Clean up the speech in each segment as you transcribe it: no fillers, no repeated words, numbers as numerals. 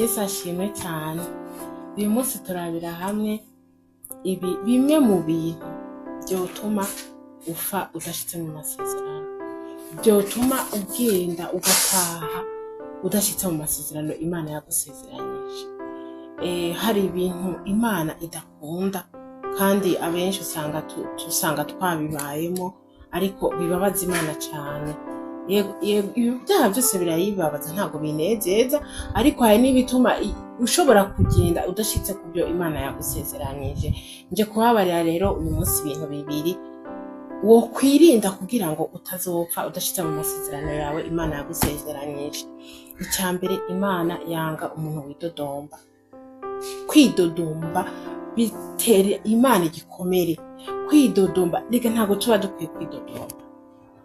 Yesu ashimwe cyane. Uyu munsi turabira hamwe bimwe mu bintu byotuma ufa udashitse mu masezerano, byotuma ugenda ugataha udashitse mu masezerano Imana yagusezeranyije. Hari ibintu Imana idakunda kandi abenshi usanga twabibayemo, ariko bibabaza Imana cyane. Ibyaha byose birayibabaza, ntabwo binezeza, ariko hari n'ibituma ushobora kugenda udashitse ku byo Imana yagusezeranyije. Nje kubabarira rero uyu munsi ibintu bibiri wo kwirinda kugira ngo utazopfa udashitse mu masezerano yawe Imana yagusezeranyije. Icya mbere, Imana yanga umuntu widodomba. Kwidodomba bitera Imana igikomere. Kwidodomba rega ntabwo tuba dukwiye kwidodomba.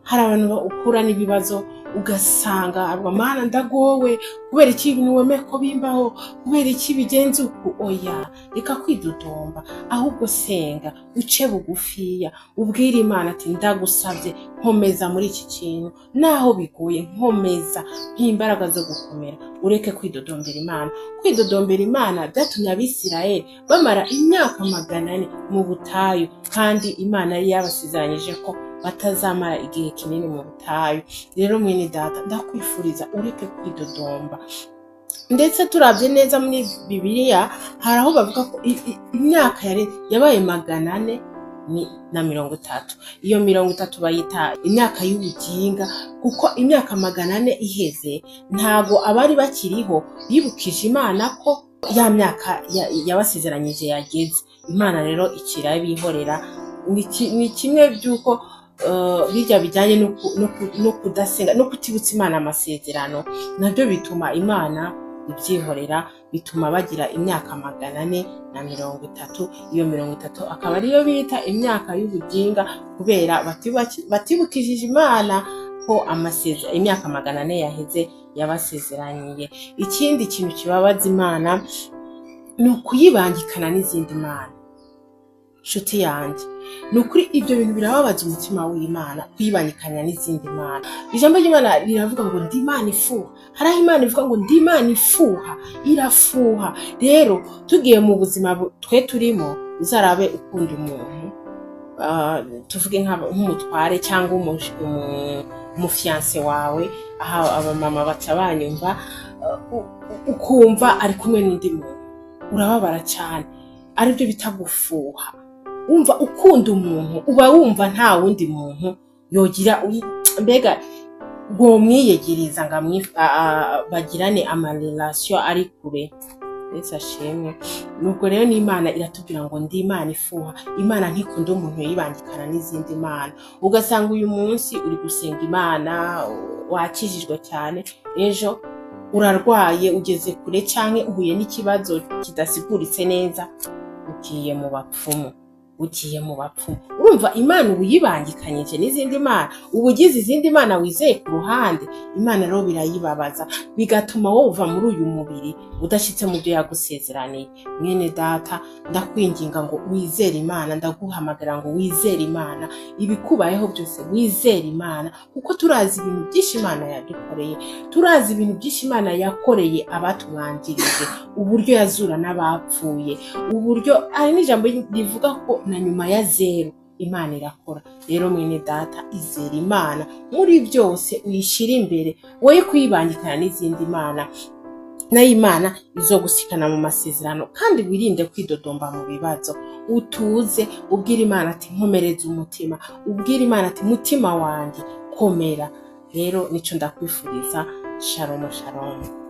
Hari abantu ukura n'ibibazo ugasanga Mana ndagowe, kubera iki ibintu wemeye ko bimbaho, kubera iki bigenze uku. Oya, reka kwidodomba, ahubwo senga, uce bugufiya, ubwire Imana ati ndagusabye nkomeza muri iki kintu, naho bigoye nkomeza, nk'imbaraga zo gukomera. Ureke kwidodombera Imana. Kwidodombera Imana byatumye Abisirayeli bamara imyaka 400 mu butayu, kandi Imana yari yabasezeranyije ko batazamara igihe kinini mu butayu. Rero mwene data, ndakwifuriza ureke kwidodomba. Ndetse turabye neza muri Bibiliya hari aho bavuga ko imyaka yabaye 430. Iyo 30 bayita imyaka y'ubuginga, kuko imyaka 400 iheze ntago abari bakiriho bibukije Imana ko ya myaka yabasezeranyije yageze. Imana rero ikirabihorera. Ni kimwe byuko bijya bijyanye no kudasenga no kutibutsa Imana amasezerano, nabyo bituma Imana ibyihorera, bituma bagira imyaka 430. Iyo 30 akaba ariyo bita imyaka y'ubuginga, kubera batibukishije Imana ko imyaka 400 yaheze yabasezeraniye. Ikindi kintu kibabaza Imana ni ukuyibangikana n'izindi mana. Nshuti yanjye, nukuri ibyo bintu birababaza umutima w'Imana, kuyibangikanya n'izindi mana. Ijambo ry'Imana riravuga ngo ndi Imana ifuha. Hari aho Imana ivuga ngo ndi Imana ifuha, irafuha. Rero tugiye mu buzima twe turimo, uzarabe ukunda umuntu, tuvuge nk'umutware cyangwa umufiance wawe, aha abamama baca banyumva, ukumva ari kumwe n'undi muntu, urababara cyane. Aribyo bita gufuha. Umva ukunda umuntu, uba wumva nta wundi muntu yogira, mbega ngo mwiyegereza ngo bagirane amarelation ari kure. Yesu ashimwe. Nubwo rero n'Imana iratubwira ngo ndi Imana ifuha. Imana ntikunda umuntu yibangikana n'izindi mana. Ugasanga uyu munsi uri gusenga Imana, wakijijwe cyane, ejo urarwaye, ugeze kure, cyangwa uhuye n'ikibazo kidasiguritse neza, ugiye mu bapfumu. Urumva Imana uyibangikanyije n'izindi mana, ubugize izindi mana wizeye ku ruhande. Imana rero birayibabaza, bigatuma wowe uva muri uyu mubiri udashitse mu byo yagusezeraniye. Mwene data, ndakwinginga ngo wizere Imana, ndaguhamagara ngo wizere Imana. Ibikubayeho byose wizere Imana, kuko turazi ibintu byinshi Imana yadukoreye, turazi ibintu byinshi Imana yakoreye abatubanjirije, uburyo yazura n'abapfuye, uburyo ari n'ijambo rivuga ko na nyuma ya zero Imana irakora. Rero mwene data, izere Imana muri byose, uyishira imbere, woye kuyibangikana n'izindi mana, nayo Imana izogusikana mu masezerano. Kandi wirinde kwidodomba mu bibazo, utuze, ubwire Imana ati nkomereza umutima, ubwire Imana ati mutima wanjye komera. Rero nico ndakwifuriza. Shalom shalom.